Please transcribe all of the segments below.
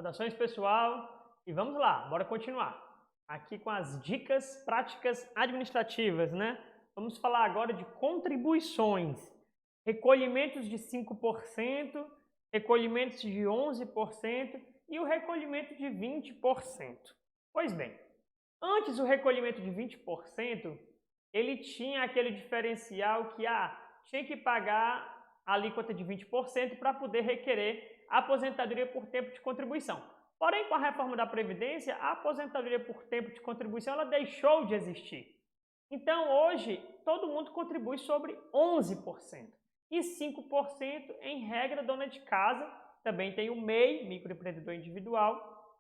Saudações, pessoal, e vamos lá, bora continuar. Aqui com as dicas práticas administrativas, né? Vamos falar agora de contribuições. Recolhimentos de 5%, recolhimentos de 11% e o recolhimento de 20%. Pois bem, antes o recolhimento de 20%, ele tinha aquele diferencial que tinha que pagar a alíquota de 20% para poder requerer a aposentadoria por tempo de contribuição. Porém, com a reforma da Previdência, a aposentadoria por tempo de contribuição ela deixou de existir. Então, hoje, todo mundo contribui sobre 11%. E 5%, em regra, dona de casa. Também tem o MEI, microempreendedor individual,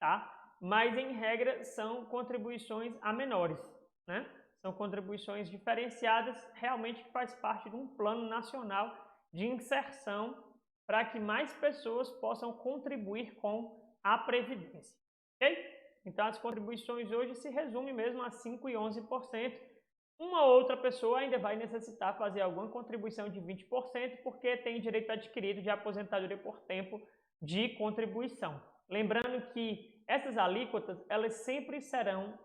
tá? Mas, em regra, são contribuições a menores, né? São contribuições diferenciadas, realmente que faz parte de um plano nacional de inserção para que mais pessoas possam contribuir com a Previdência, ok? Então, as contribuições hoje se resumem mesmo a 5% e 11%. Uma outra pessoa ainda vai necessitar fazer alguma contribuição de 20%, porque tem direito adquirido de aposentadoria por tempo de contribuição. Lembrando que essas alíquotas, elas sempre serão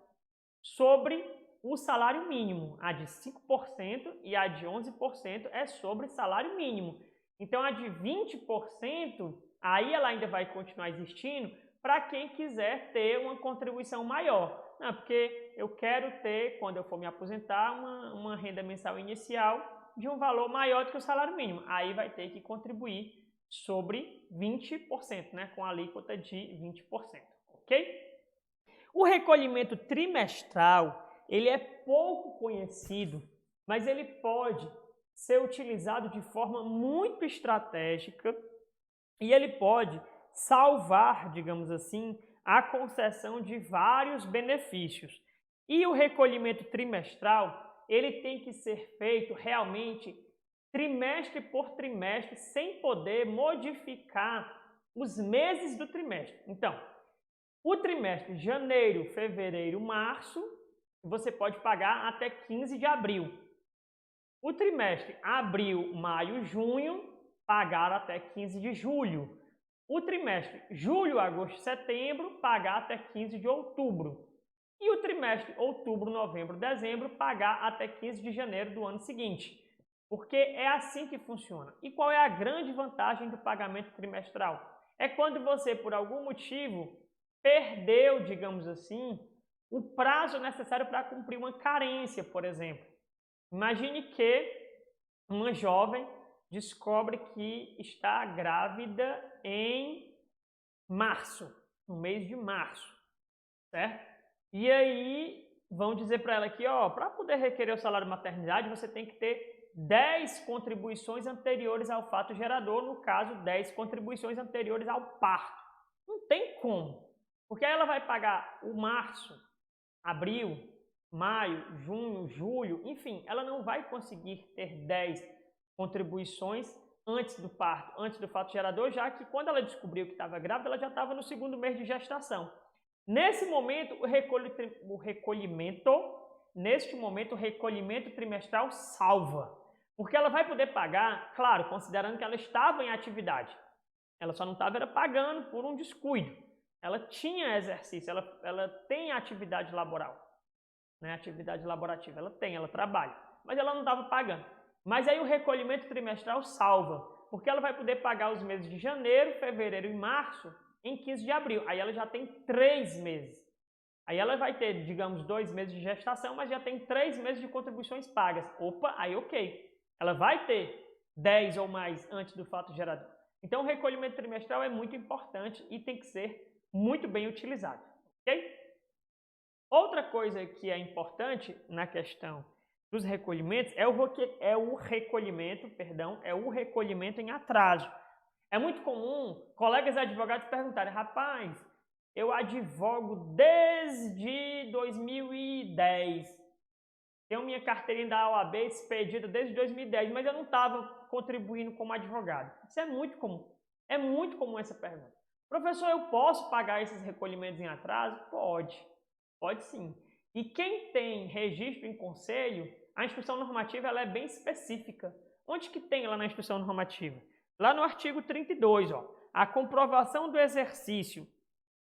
sobre o salário mínimo. A de 5% e a de 11% é sobre salário mínimo. Então, a de 20%, aí ela ainda vai continuar existindo para quem quiser ter uma contribuição maior. Não, porque eu quero ter, quando eu for me aposentar, uma renda mensal inicial de um valor maior do que o salário mínimo. Aí vai ter que contribuir sobre 20%, né, com a alíquota de 20%, ok? O recolhimento trimestral, ele é pouco conhecido, mas ele pode ser utilizado de forma muito estratégica e ele pode salvar, digamos assim, a concessão de vários benefícios. E o recolhimento trimestral, ele tem que ser feito realmente trimestre por trimestre, sem poder modificar os meses do trimestre. Então, o trimestre janeiro, fevereiro, março, você pode pagar até 15 de abril. O trimestre abril, maio, junho, pagar até 15 de julho. O trimestre julho, agosto, setembro, pagar até 15 de outubro. E o trimestre outubro, novembro, dezembro, pagar até 15 de janeiro do ano seguinte. Porque é assim que funciona. E qual é a grande vantagem do pagamento trimestral? É quando você, por algum motivo, perdeu, digamos assim, o prazo necessário para cumprir uma carência, por exemplo. Imagine que uma jovem descobre que está grávida em março, no mês de março, certo? E aí vão dizer para ela que, para poder requerer o salário maternidade, você tem que ter 10 contribuições anteriores ao fato gerador, no caso, 10 contribuições anteriores ao parto. Não tem como, porque aí ela vai pagar o março, abril, maio, junho, julho, enfim, ela não vai conseguir ter 10 contribuições antes do parto, antes do fato gerador, já que quando ela descobriu que estava grávida, ela já estava no segundo mês de gestação. Nesse momento, o recolhimento trimestral salva, porque ela vai poder pagar, claro, considerando que ela estava em atividade. Ela só não estava pagando por um descuido. Ela tinha exercício, ela tem atividade laboral, né? Atividade laborativa, ela trabalha, mas ela não estava pagando. Mas aí o recolhimento trimestral salva, porque ela vai poder pagar os meses de janeiro, fevereiro e março em 15 de abril. Aí ela já tem 3 meses. Aí ela vai ter, digamos, 2 meses de gestação, mas já tem 3 meses de contribuições pagas. Opa, aí ok. Ela vai ter 10 ou mais antes do fato gerador. Então o recolhimento trimestral é muito importante e tem que ser muito bem utilizado, ok? Outra coisa que é importante na questão dos recolhimentos é o recolhimento em atraso. É muito comum colegas advogados perguntarem, rapaz, eu advogo desde 2010, tenho minha carteirinha da OAB expedida desde 2010, mas eu não estava contribuindo como advogado. Isso é muito comum essa pergunta. Professor, eu posso pagar esses recolhimentos em atraso? Pode sim. E quem tem registro em conselho, a instrução normativa ela é bem específica. Onde que tem lá na instrução normativa? Lá no artigo 32, a comprovação do exercício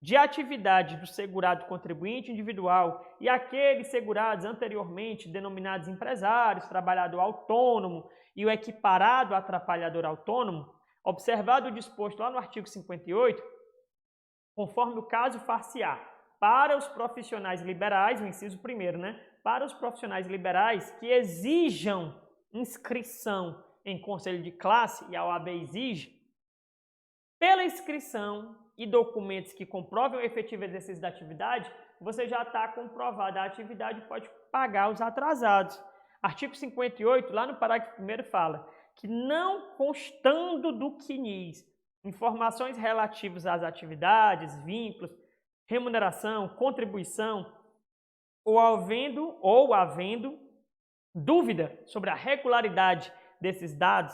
de atividade do segurado contribuinte individual e aqueles segurados anteriormente denominados empresários, trabalhador autônomo e o equiparado a trabalhador autônomo, observado o disposto lá no artigo 58, conforme o caso far-se-á, para os profissionais liberais, o inciso primeiro, né? Para os profissionais liberais que exijam inscrição em conselho de classe, e a OAB exige, pela inscrição e documentos que comprovem o efetivo exercício da atividade, você já está comprovada a atividade e pode pagar os atrasados. Artigo 58, lá no parágrafo 1º, fala que não constando do CNIS informações relativas às atividades, vínculos, remuneração, contribuição, ou havendo dúvida sobre a regularidade desses dados,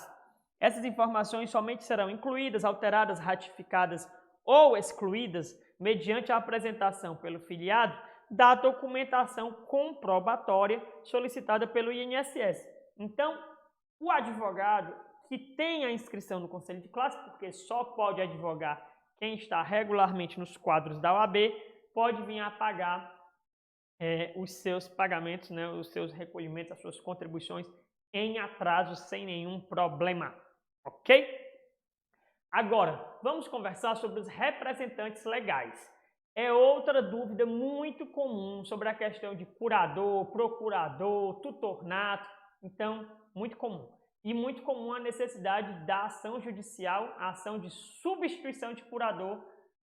essas informações somente serão incluídas, alteradas, ratificadas ou excluídas mediante a apresentação pelo filiado da documentação comprobatória solicitada pelo INSS. Então, o advogado que tem a inscrição no conselho de classe, porque só pode advogar quem está regularmente nos quadros da OAB, pode vir a pagar os seus pagamentos, né, os seus recolhimentos, as suas contribuições em atraso sem nenhum problema, ok? Agora, vamos conversar sobre os representantes legais. É outra dúvida muito comum sobre a questão de curador, procurador, tutornato, então, muito comum. E muito comum a necessidade da ação judicial, a ação de substituição de curador,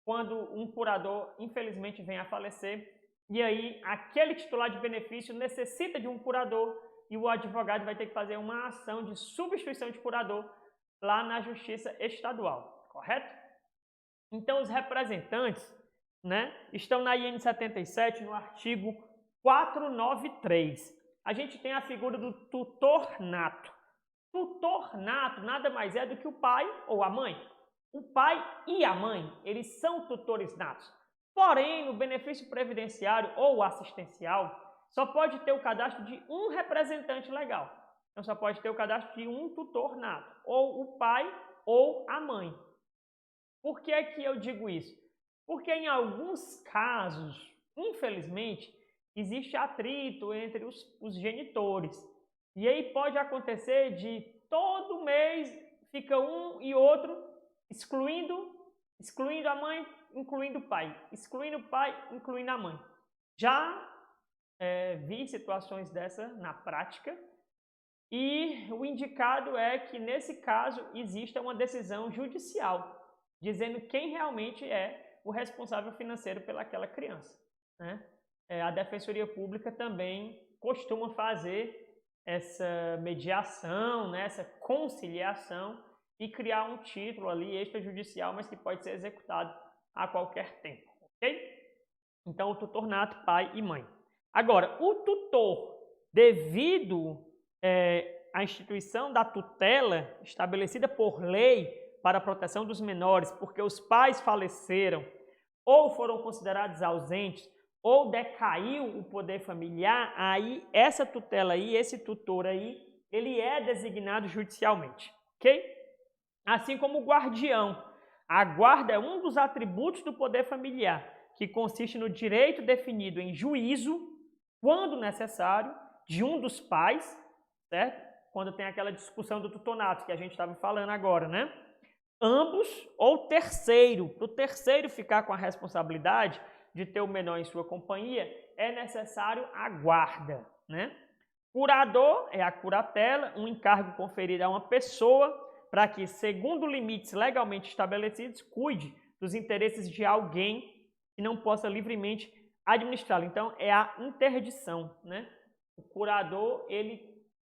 quando um curador, infelizmente, vem a falecer, e aí aquele titular de benefício necessita de um curador e o advogado vai ter que fazer uma ação de substituição de curador lá na Justiça Estadual, correto? Então, os representantes, né, estão na IN 77, no artigo 493. A gente tem a figura do tutor nato. Tutor nato nada mais é do que o pai ou a mãe. O pai e a mãe, eles são tutores natos. Porém, no benefício previdenciário ou assistencial, só pode ter o cadastro de um representante legal. Então, só pode ter o cadastro de um tutor nato, ou o pai ou a mãe. Por que é que eu digo isso? Porque em alguns casos, infelizmente, existe atrito entre os genitores. E aí pode acontecer de todo mês fica um e outro excluindo a mãe, incluindo o pai, excluindo o pai, incluindo a mãe. Já vi situações dessa na prática e o indicado é que nesse caso exista uma decisão judicial dizendo quem realmente é o responsável financeiro pelaquela criança, né? A Defensoria Pública também costuma fazer essa mediação, né, essa conciliação e criar um título ali extrajudicial, mas que pode ser executado a qualquer tempo, ok? Então, o tutor nato, pai e mãe. Agora, o tutor, devido à instituição da tutela estabelecida por lei para a proteção dos menores, porque os pais faleceram ou foram considerados ausentes, ou decaiu o poder familiar, aí essa tutela aí, esse tutor aí, ele é designado judicialmente, ok? Assim como o guardião. A guarda é um dos atributos do poder familiar, que consiste no direito definido em juízo, quando necessário, de um dos pais, certo? Quando tem aquela discussão do tutonato que a gente estava falando agora, né? Ambos ou terceiro, para o terceiro ficar com a responsabilidade de ter o menor em sua companhia, é necessário a guarda, né? Curador é a curatela, um encargo conferido a uma pessoa para que, segundo limites legalmente estabelecidos, cuide dos interesses de alguém que não possa livremente administrá-lo. Então, é a interdição, né? O curador, ele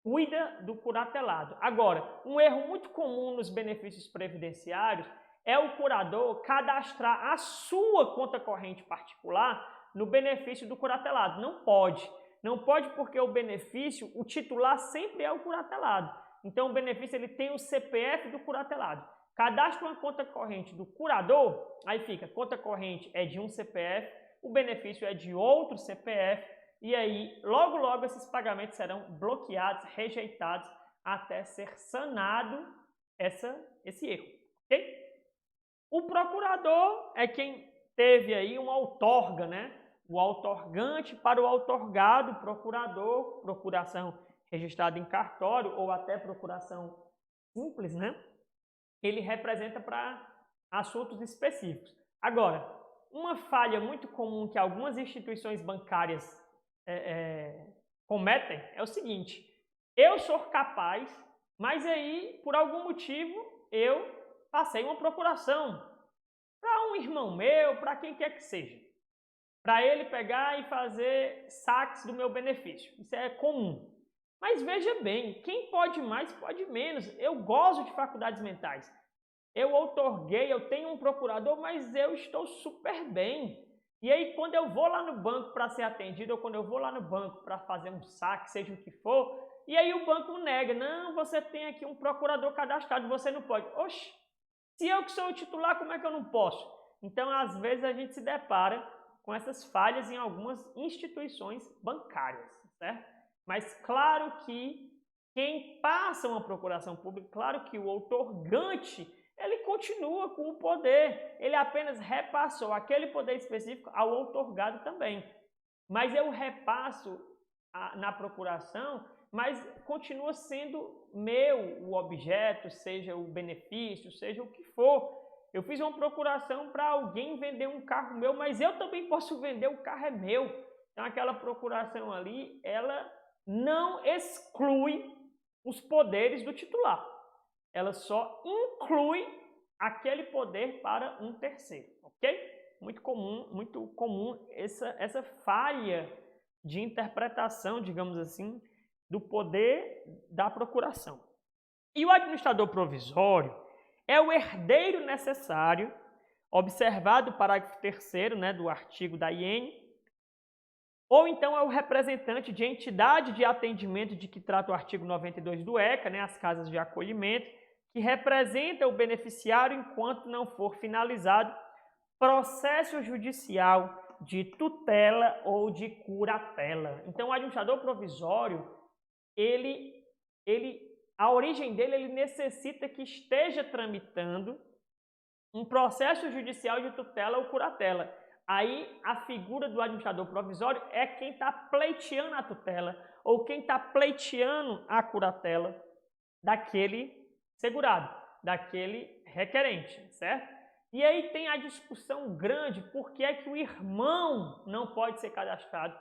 cuida do curatelado. Agora, um erro muito comum nos benefícios previdenciários é o curador cadastrar a sua conta corrente particular no benefício do curatelado. Não pode. Não pode porque o benefício, o titular sempre é o curatelado. Então, o benefício ele tem o CPF do curatelado. Cadastra uma conta corrente do curador, aí fica, conta corrente é de um CPF, o benefício é de outro CPF, e aí, logo, logo, esses pagamentos serão bloqueados, rejeitados, até ser sanado esse erro, ok? O procurador é quem teve aí uma outorga, né? O outorgante para o outorgado, procurador, procuração registrada em cartório ou até procuração simples, né? Ele representa para assuntos específicos. Agora, uma falha muito comum que algumas instituições bancárias cometem é o seguinte: eu sou capaz, mas aí, por algum motivo, eu passei uma procuração para um irmão meu, para quem quer que seja, para ele pegar e fazer saques do meu benefício. Isso é comum. Mas veja bem, quem pode mais, pode menos. Eu gosto de faculdades mentais. Eu outorguei, eu tenho um procurador, mas eu estou super bem. E aí, quando eu vou lá no banco para ser atendido, ou quando eu vou lá no banco para fazer um saque, seja o que for, e aí o banco nega, não, você tem aqui um procurador cadastrado, você não pode. Oxe, se eu que sou o titular, como é que eu não posso? Então, às vezes, a gente se depara com essas falhas em algumas instituições bancárias, certo? Mas claro que quem passa uma procuração pública, claro que o outorgante, ele continua com o poder, ele apenas repassou aquele poder específico ao outorgado também. Mas eu repasso na procuração, mas continua sendo meu o objeto, seja o benefício, seja o que for. Eu fiz uma procuração para alguém vender um carro meu, mas eu também posso vender, o carro é meu. Então aquela procuração ali, ela não exclui os poderes do titular. Ela só inclui aquele poder para um terceiro, ok? Muito comum essa falha de interpretação, digamos assim, do poder da procuração. E o administrador provisório é o herdeiro necessário, observado o parágrafo 3º, né, do artigo da IN, ou então é o representante de entidade de atendimento de que trata o artigo 92 do ECA, né, as casas de acolhimento, que representa o beneficiário enquanto não for finalizado processo judicial de tutela ou de curatela. Então, o administrador provisório, a origem dele, ele necessita que esteja tramitando um processo judicial de tutela ou curatela. Aí, a figura do administrador provisório é quem está pleiteando a tutela ou quem está pleiteando a curatela daquele segurado, daquele requerente, certo? E aí tem a discussão grande, por que é que o irmão não pode ser cadastrado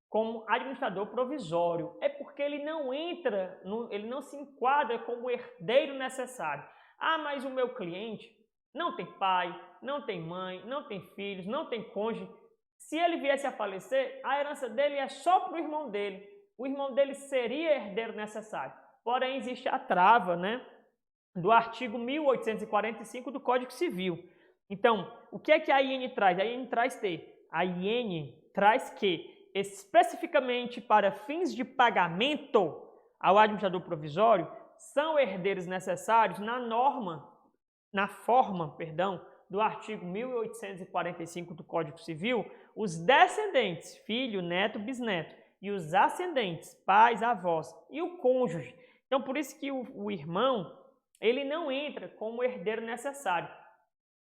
como administrador provisório? É porque ele não entra, ele não se enquadra como herdeiro necessário. Ah, mas o meu cliente não tem pai, não tem mãe, não tem filhos, não tem cônjuge. Se ele viesse a falecer, a herança dele é só para o irmão dele. O irmão dele seria herdeiro necessário. Porém, existe a trava, né, do artigo 1845 do Código Civil. Então, o que é que a IN traz? A IN traz que, especificamente para fins de pagamento ao administrador provisório, são herdeiros necessários na forma do artigo 1845 do Código Civil, os descendentes, filho, neto, bisneto, e os ascendentes, pais, avós, e o cônjuge. Então, por isso que o irmão, ele não entra como herdeiro necessário.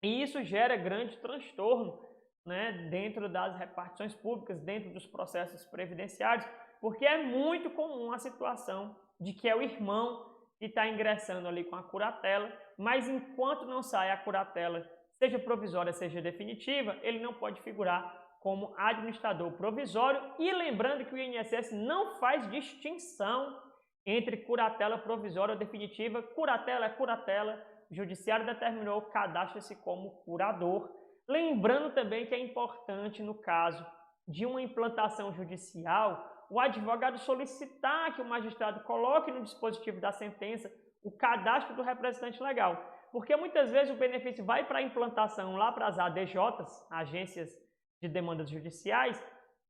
E isso gera grande transtorno, né, dentro das repartições públicas, dentro dos processos previdenciários, porque é muito comum a situação de que é o irmão que está ingressando ali com a curatela, mas enquanto não sai a curatela, seja provisória, seja definitiva, ele não pode figurar como administrador provisório. E lembrando que o INSS não faz distinção entre curatela provisória ou definitiva. Curatela é curatela, o judiciário determinou, cadastra-se como curador. Lembrando também que é importante, no caso de uma implantação judicial, o advogado solicitar que o magistrado coloque no dispositivo da sentença o cadastro do representante legal. Porque muitas vezes o benefício vai para a implantação lá para as ADJs, Agências de Demandas Judiciais,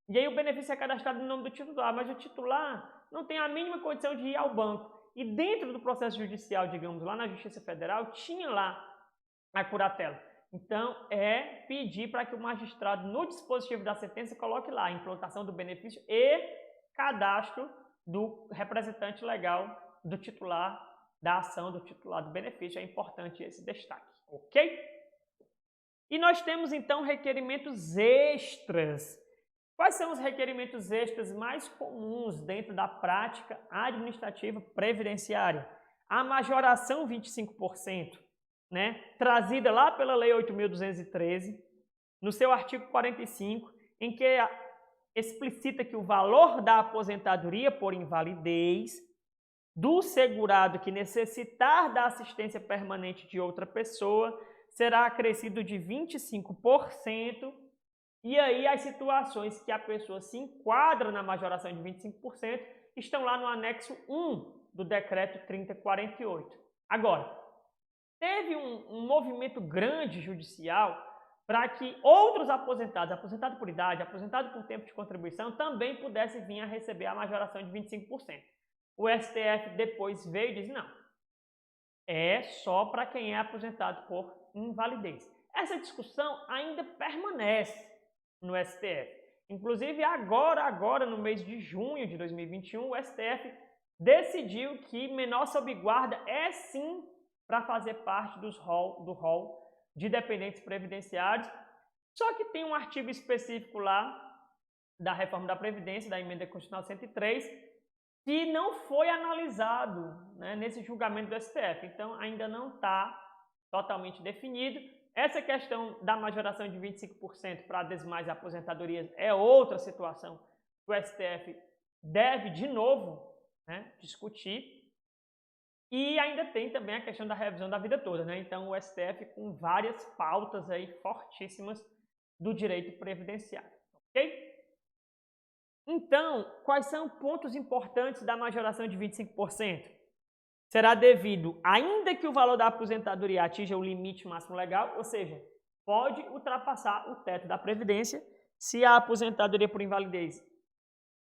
e aí o benefício é cadastrado no nome do titular, mas o titular não tem a mínima condição de ir ao banco. E dentro do processo judicial, digamos, lá na Justiça Federal, tinha lá a curatela. Então, é pedir para que o magistrado, no dispositivo da sentença, coloque lá a implantação do benefício e cadastro do representante legal do titular da ação, do titular do benefício. É importante esse destaque, ok? E nós temos, então, requerimentos extras. Quais são os requerimentos extras mais comuns dentro da prática administrativa previdenciária? A majoração 25%, né, trazida lá pela Lei 8.213, no seu artigo 45, em que explicita que o valor da aposentadoria por invalidez do segurado que necessitar da assistência permanente de outra pessoa será acrescido de 25%, e aí as situações que a pessoa se enquadra na majoração de 25% estão lá no anexo 1 do decreto 3048. Agora, teve um movimento grande judicial para que outros aposentados, aposentado por idade, aposentado por tempo de contribuição, também pudessem vir a receber a majoração de 25%. O STF depois veio e disse, não, é só para quem é aposentado por invalidez. Essa discussão ainda permanece no STF. Inclusive, agora no mês de junho de 2021, o STF decidiu que menor sob guarda é sim para fazer parte do rol de dependentes previdenciários. Só que tem um artigo específico lá da reforma da Previdência, da emenda constitucional 103, que não foi analisado, né, nesse julgamento do STF. Então, ainda não está totalmente definido. Essa questão da majoração de 25% para as demais aposentadorias é outra situação que o STF deve, de novo, né, discutir. E ainda tem também a questão da revisão da vida toda, né? Então, o STF com várias pautas aí fortíssimas do direito previdenciário, ok? Então, quais são pontos importantes da majoração de 25%? Será devido, ainda que o valor da aposentadoria atinja o limite máximo legal, ou seja, pode ultrapassar o teto da Previdência, se a aposentadoria por invalidez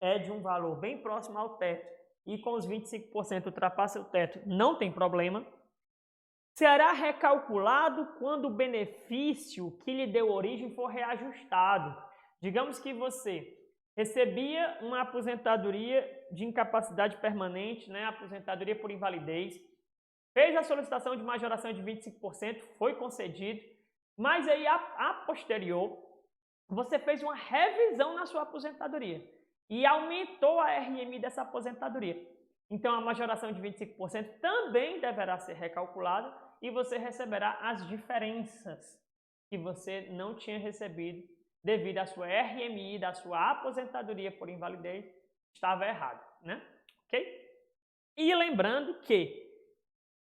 é de um valor bem próximo ao teto e com os 25% ultrapassa o teto, não tem problema. Será recalculado quando o benefício que lhe deu origem for reajustado. Digamos que você recebia uma aposentadoria de incapacidade permanente, né, aposentadoria por invalidez, fez a solicitação de majoração de 25%, foi concedido, mas aí a posterior você fez uma revisão na sua aposentadoria e aumentou a RMI dessa aposentadoria. Então a majoração de 25% também deverá ser recalculada e você receberá as diferenças que você não tinha recebido devido à sua RMI, da sua aposentadoria por invalidez, estava errado, né? Ok? E lembrando que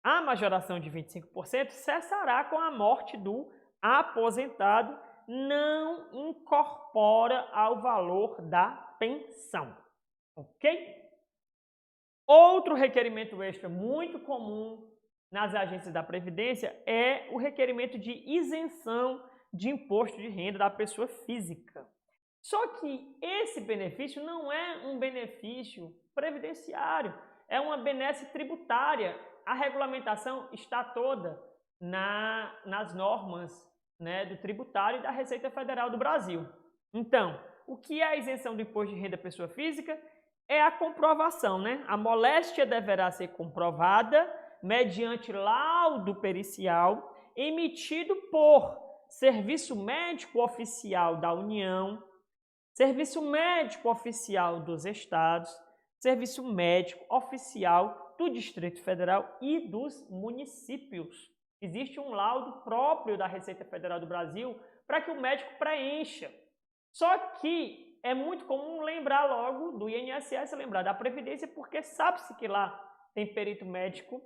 a majoração de 25% cessará com a morte do aposentado, não incorpora ao valor da pensão, ok? Outro requerimento extra muito comum nas agências da Previdência é o requerimento de isenção de imposto de renda da pessoa física. Só que esse benefício não é um benefício previdenciário, é uma benesse tributária. A regulamentação está toda nas normas, né, do tributário e da Receita Federal do Brasil. Então, o que é a isenção do imposto de renda da pessoa física? É a comprovação, né? A moléstia deverá ser comprovada mediante laudo pericial emitido por Serviço Médico Oficial da União, Serviço Médico Oficial dos Estados, Serviço Médico Oficial do Distrito Federal e dos municípios. Existe um laudo próprio da Receita Federal do Brasil para que o médico preencha. Só que é muito comum lembrar logo do INSS, lembrar da Previdência, porque sabe-se que lá tem perito médico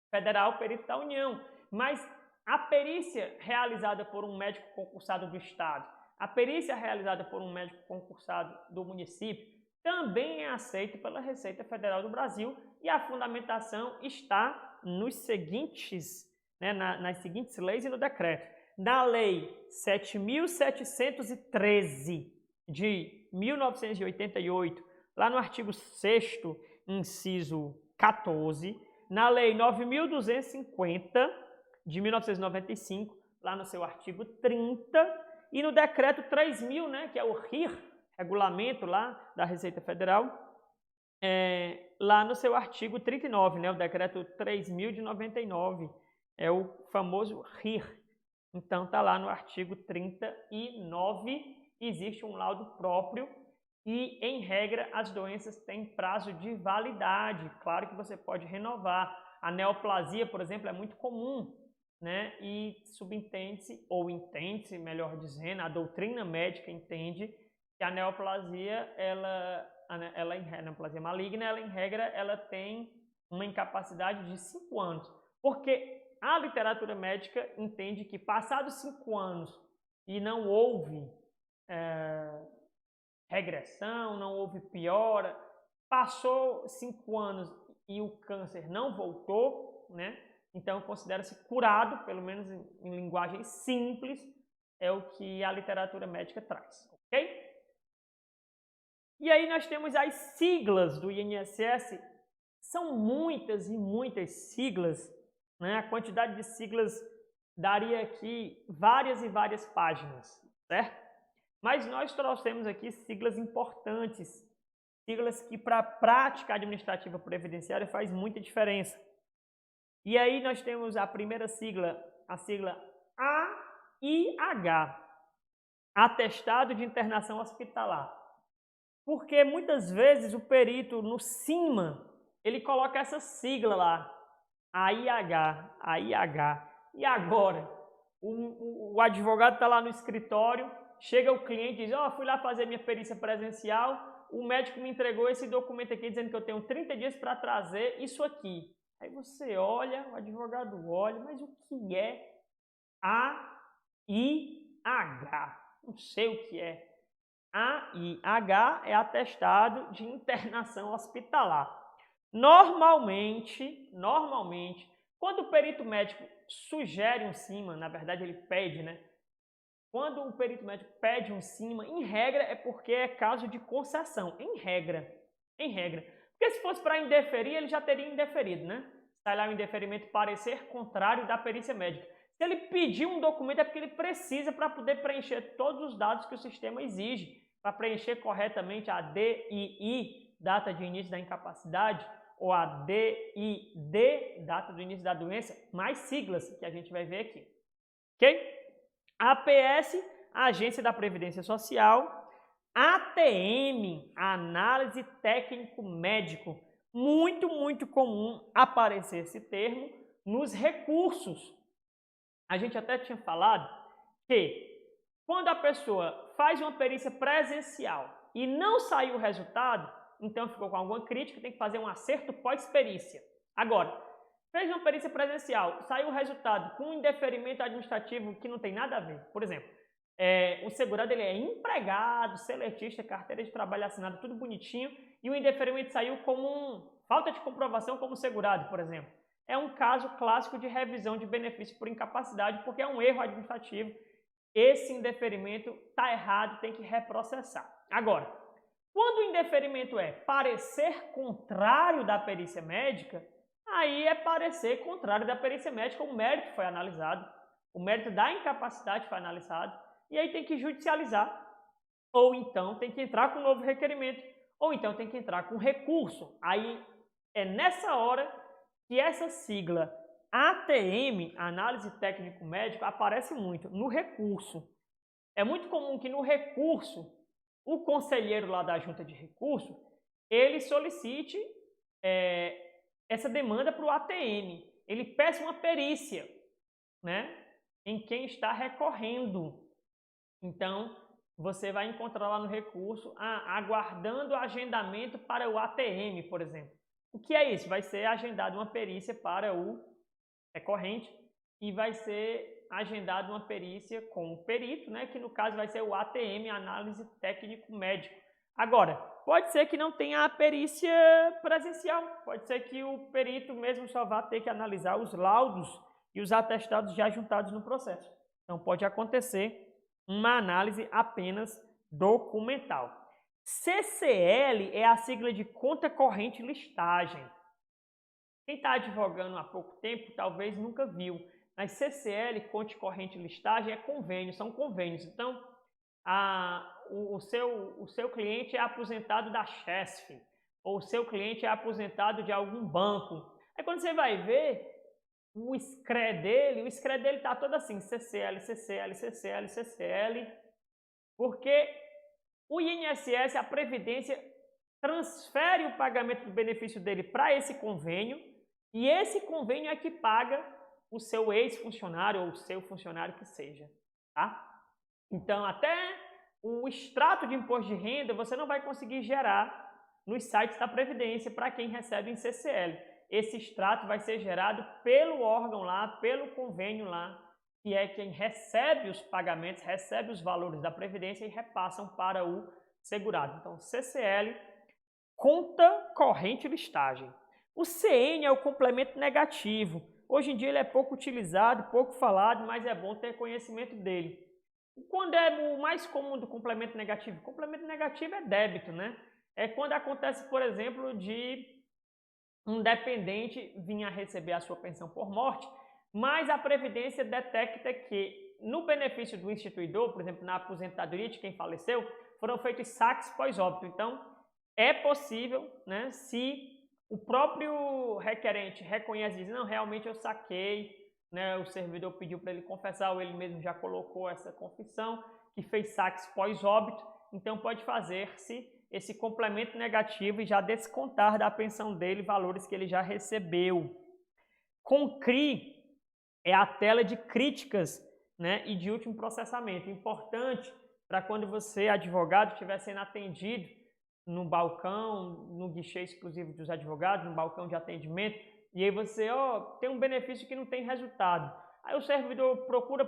federal, perito da União, mas a perícia realizada por um médico concursado do Estado, a perícia realizada por um médico concursado do município, também é aceita pela Receita Federal do Brasil e a fundamentação está nos seguintes, né, nas seguintes leis e no decreto. Na Lei 7.713 de 1988, lá no artigo 6º, inciso 14, na Lei 9.250 de 1995, lá no seu artigo 30, e no decreto 3.000, né, que é o RIR, regulamento lá da Receita Federal, lá no seu artigo 39, né, o decreto 3.000 de 99, é o famoso RIR. Então, está lá no artigo 39, existe um laudo próprio e, em regra, as doenças têm prazo de validade. Claro que você pode renovar. A neoplasia, por exemplo, é muito comum, né? E subentende-se, ou entende-se, melhor dizendo, a doutrina médica entende que a neoplasia, a neoplasia maligna, ela, em regra, ela tem uma incapacidade de 5 anos. Porque a literatura médica entende que, passados 5 anos e não houve regressão, não houve piora, passou 5 anos e o câncer não voltou, né? Então considera-se curado, pelo menos em linguagem simples, é o que a literatura médica traz, ok? E aí nós temos as siglas do INSS, são muitas e muitas siglas, né? A quantidade de siglas daria aqui várias e várias páginas, certo? Mas nós trouxemos aqui siglas importantes, siglas que para a prática administrativa previdenciária faz muita diferença. E aí nós temos a primeira sigla, a sigla AIH, Atestado de Internação Hospitalar. Porque muitas vezes o perito no CIMA, ele coloca essa sigla lá, AIH. E agora, o advogado está lá no escritório, chega o cliente e diz, fui lá fazer minha perícia presencial, o médico me entregou esse documento aqui dizendo que eu tenho 30 dias para trazer isso aqui. Aí você olha, o advogado olha, mas o que é AIH? Não sei o que é. AIH é atestado de internação hospitalar. Normalmente, quando o perito médico sugere um CIMA, na verdade ele pede, né? Quando o perito médico pede um CIMA, em regra é porque é caso de concessão, em regra. Porque se fosse para indeferir, ele já teria indeferido, né? Sai lá o indeferimento parecer contrário da perícia médica. Se ele pedir um documento é porque ele precisa para poder preencher todos os dados que o sistema exige, para preencher corretamente a DII, data de início da incapacidade, ou a DID, data do início da doença, mais siglas que a gente vai ver aqui. Ok? APS, Agência da Previdência Social. ATM, Análise Técnico Médico. Muito comum aparecer esse termo nos recursos. A gente até tinha falado que quando a pessoa faz uma perícia presencial e não saiu o resultado, então ficou com alguma crítica, tem que fazer um acerto pós-perícia. Agora, fez uma perícia presencial, saiu o resultado com um indeferimento administrativo que não tem nada a ver. Por exemplo, o segurado ele é empregado, seletista, carteira de trabalho assinada, tudo bonitinho, e o indeferimento saiu como falta de comprovação como segurado, por exemplo. É um caso clássico de revisão de benefício por incapacidade, porque é um erro administrativo. Esse indeferimento está errado, tem que reprocessar. Agora, quando o indeferimento é parecer contrário da perícia médica, aí é parecer contrário da perícia médica, o mérito foi analisado, o mérito da incapacidade foi analisado, e aí tem que judicializar, ou então tem que entrar com um novo requerimento, ou então tem que entrar com recurso. Aí é nessa hora que essa sigla ATM, Análise Técnico Médico, aparece muito no recurso. É muito comum que no recurso, o conselheiro lá da junta de recurso, ele solicite essa demanda para o ATM. Ele peça uma perícia, né, em quem está recorrendo. Então, você vai encontrar lá no recurso, aguardando agendamento para o ATM, por exemplo. O que é isso? Vai ser agendada uma perícia para o recorrente e vai ser agendada uma perícia com o perito, né, que no caso vai ser o ATM, Análise Técnico Médico. Agora, pode ser que não tenha a perícia presencial, pode ser que o perito mesmo só vá ter que analisar os laudos e os atestados já juntados no processo. Então, pode acontecer uma análise apenas documental. CCL é a sigla de Conta Corrente Listagem. Quem está advogando há pouco tempo talvez nunca viu, mas CCL, Conta Corrente Listagem, é convênio, são convênios. Então, o seu cliente é aposentado da Chesf, ou o seu cliente é aposentado de algum banco. Aí quando você vai ver, o SCRE dele está todo assim, CCL, CCL, CCL, CCL, porque o INSS, a Previdência, transfere o pagamento do benefício dele para esse convênio, e esse convênio é que paga o seu ex-funcionário ou o seu funcionário que seja, tá? Então, até o extrato de imposto de renda você não vai conseguir gerar nos sites da Previdência para quem recebe em CCL. Esse extrato vai ser gerado pelo órgão lá, pelo convênio lá, que é quem recebe os pagamentos, recebe os valores da Previdência e repassam para o segurado. Então, CCL, conta corrente listagem. O CN é o complemento negativo. Hoje em dia ele é pouco utilizado, pouco falado, mas é bom ter conhecimento dele. Quando é o mais comum do complemento negativo? O complemento negativo é débito, né? É quando acontece, por exemplo, de um dependente vir a receber a sua pensão por morte, mas a Previdência detecta que no benefício do instituidor, por exemplo, na aposentadoria de quem faleceu, foram feitos saques pós-óbito. Então, é possível, né, se o próprio requerente reconhece e diz, não, realmente eu saquei, né, o servidor pediu para ele confessar, ou ele mesmo já colocou essa confissão, que fez saques pós-óbito, então pode fazer-se esse complemento negativo e já descontar da pensão dele valores que ele já recebeu. Com CRI é a tela de críticas, né, e de último processamento. Importante para quando você, advogado, estiver sendo atendido no balcão, no guichê exclusivo dos advogados, no balcão de atendimento, e aí você, tem um benefício que não tem resultado. Aí o servidor procura,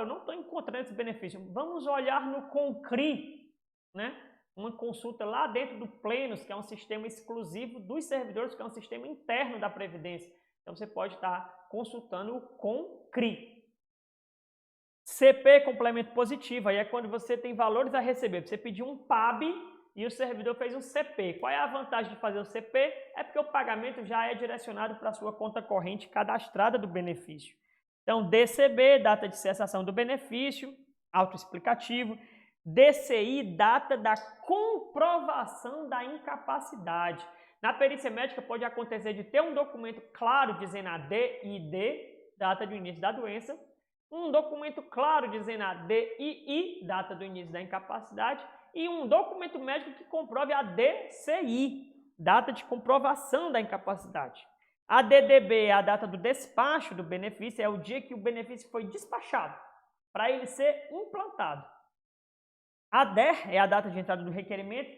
eu não estou encontrando esse benefício. Vamos olhar no CONCRI, né? Uma consulta lá dentro do Plenos, que é um sistema exclusivo dos servidores, que é um sistema interno da Previdência. Então você pode estar consultando o CONCRI. CP, complemento positivo, aí é quando você tem valores a receber. Você pediu um PAB e o servidor fez um CP. Qual é a vantagem de fazer o CP? É porque o pagamento já é direcionado para a sua conta corrente cadastrada do benefício. Então, DCB, data de cessação do benefício, autoexplicativo. DCI, data da comprovação da incapacidade. Na perícia médica pode acontecer de ter um documento claro dizendo a DID, data do início da doença, um documento claro dizendo a DII, data do início da incapacidade, e um documento médico que comprove a DCI, data de comprovação da incapacidade. A DDB é a data do despacho do benefício, é o dia que o benefício foi despachado, para ele ser implantado. A DER é a data de entrada do requerimento.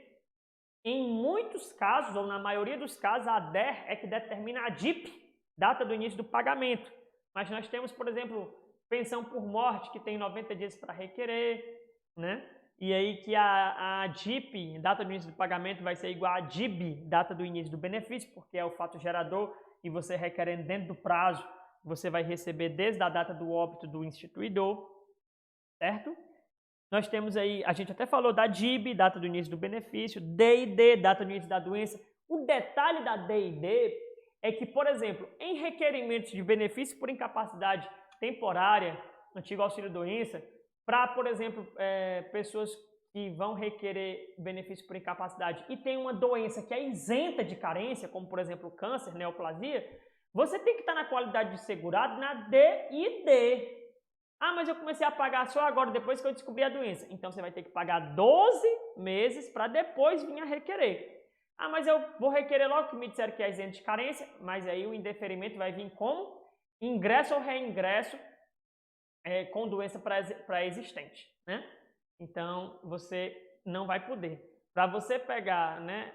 Em muitos casos, ou na maioria dos casos, a DER é que determina a DIP, data do início do pagamento. Mas nós temos, por exemplo, pensão por morte, que tem 90 dias para requerer, né? E aí que a DIP, data do início do pagamento, vai ser igual a DIB, data do início do benefício, porque é o fato gerador, e você requerendo dentro do prazo, você vai receber desde a data do óbito do instituidor, certo? Nós temos aí, a gente até falou da DIB, data do início do benefício, DID, data do início da doença. O detalhe da DID é que, por exemplo, em requerimentos de benefício por incapacidade temporária, antigo auxílio-doença, para, por exemplo, pessoas que vão requerer benefício por incapacidade e tem uma doença que é isenta de carência, como, por exemplo, câncer, neoplasia, você tem que estar na qualidade de segurado na DID. Ah, mas eu comecei a pagar só agora, depois que eu descobri a doença. Então, você vai ter que pagar 12 meses para depois vir a requerer. Ah, mas eu vou requerer logo que me disseram que é isento de carência, mas aí o indeferimento vai vir como ingresso ou reingresso com doença pré-existente, né? Então, você não vai poder. Para você pegar, né,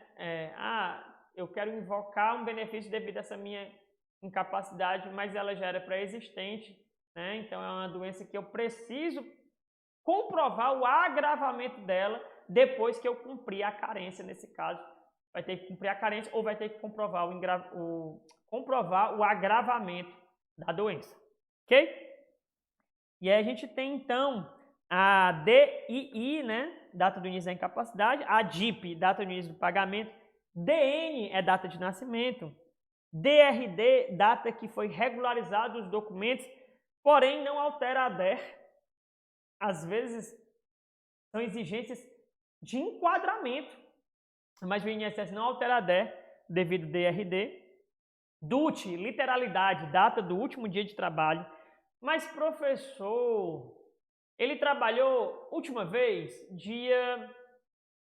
eu quero invocar um benefício devido a essa minha incapacidade, mas ela já era pré-existente, né? Então, é uma doença que eu preciso comprovar o agravamento dela depois que eu cumprir a carência, nesse caso. Vai ter que cumprir a carência ou vai ter que comprovar comprovar o agravamento da doença. Ok? E aí a gente tem, então, a DII, né? Data do início da incapacidade. A DIP, data do início do pagamento. DN é data de nascimento. DRD, data que foi regularizado os documentos, porém não altera a DER. Às vezes são exigências de enquadramento, mas o INSS não altera a DER devido ao DRD. DUT, literalidade, data do último dia de trabalho. Mas, professor, ele trabalhou, última vez, dia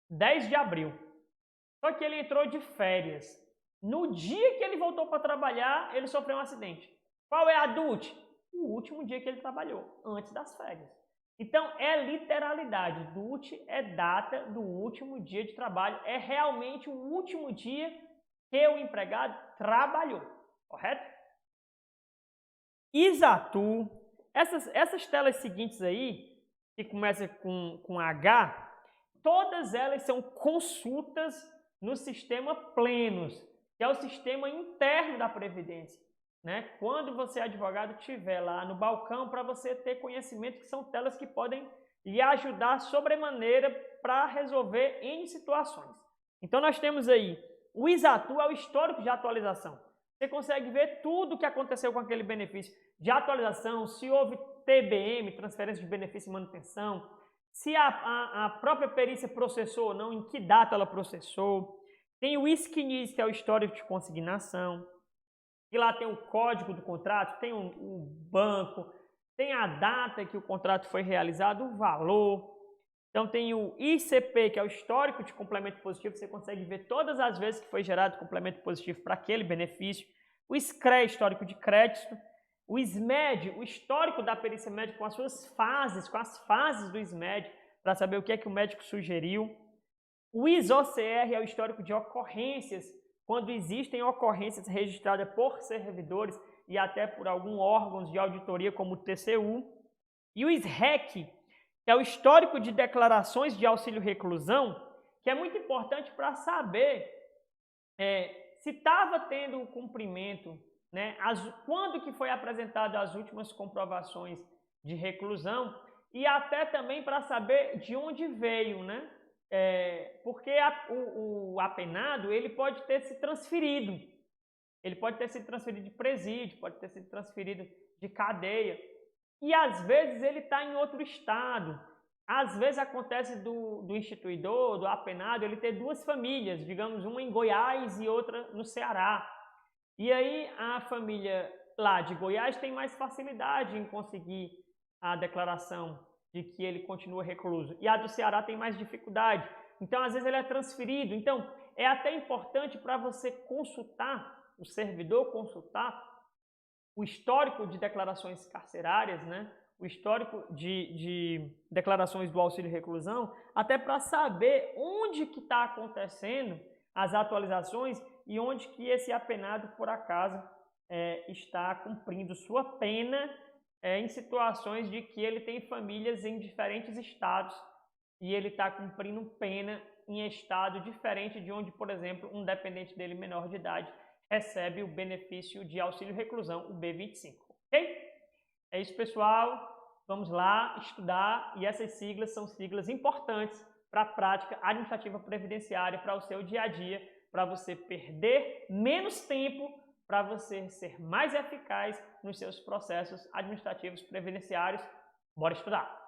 10 de abril. Só que ele entrou de férias. No dia que ele voltou para trabalhar, ele sofreu um acidente. Qual é a DUT? O último dia que ele trabalhou, antes das férias. Então, é literalidade. DUT é data do último dia de trabalho. É realmente o último dia que o empregado trabalhou. Correto? Exatu. Essas telas seguintes aí, que começam com H, todas elas são consultas no sistema Plenos, que é o sistema interno da Previdência. Né? Quando você, advogado, estiver lá no balcão, para você ter conhecimento que são telas que podem lhe ajudar sobremaneira para resolver N situações. Então, nós temos aí, o Exatu é o histórico de atualização. Você consegue ver tudo o que aconteceu com aquele benefício de atualização, se houve TBM, transferência de benefício e manutenção, se a própria perícia processou ou não, em que data ela processou. Tem o ISCNIS, que é o histórico de consignação. E lá tem o código do contrato, tem o banco, tem a data que o contrato foi realizado, o valor. Então tem o ICP, que é o histórico de complemento positivo, você consegue ver todas as vezes que foi gerado complemento positivo para aquele benefício. O SCRE, histórico de crédito. O SMED, o histórico da perícia médica com as suas fases, com as fases do SMED, para saber o que é que o médico sugeriu. O ISOCR é o histórico de ocorrências, quando existem ocorrências registradas por servidores e até por alguns órgãos de auditoria, como o TCU. E o SREC, que é o histórico de declarações de auxílio-reclusão, que é muito importante para saber se estava tendo o cumprimento, né, quando que foi apresentado as últimas comprovações de reclusão, e até também para saber de onde veio, né? Porque o apenado ele pode ter se transferido. Ele pode ter sido transferido de presídio, pode ter sido transferido de cadeia. E às vezes ele está em outro estado. Às vezes acontece do instituidor, do apenado, ele ter duas famílias, digamos, uma em Goiás e outra no Ceará. E aí a família lá de Goiás tem mais facilidade em conseguir a declaração de que ele continua recluso. E a do Ceará tem mais dificuldade. Então, às vezes, ele é transferido. Então, é até importante para você consultar, o servidor consultar, o histórico de declarações carcerárias, né? O histórico de declarações do auxílio-reclusão, até para saber onde que está acontecendo as atualizações e onde que esse apenado, por acaso, está cumprindo sua pena em situações de que ele tem famílias em diferentes estados e ele está cumprindo pena em estado diferente de onde, por exemplo, um dependente dele menor de idade recebe o benefício de auxílio-reclusão, o B25, ok? É isso, pessoal. Vamos lá estudar, e essas siglas são siglas importantes para a prática administrativa previdenciária, para o seu dia a dia, para você perder menos tempo, para você ser mais eficaz nos seus processos administrativos previdenciários. Bora estudar!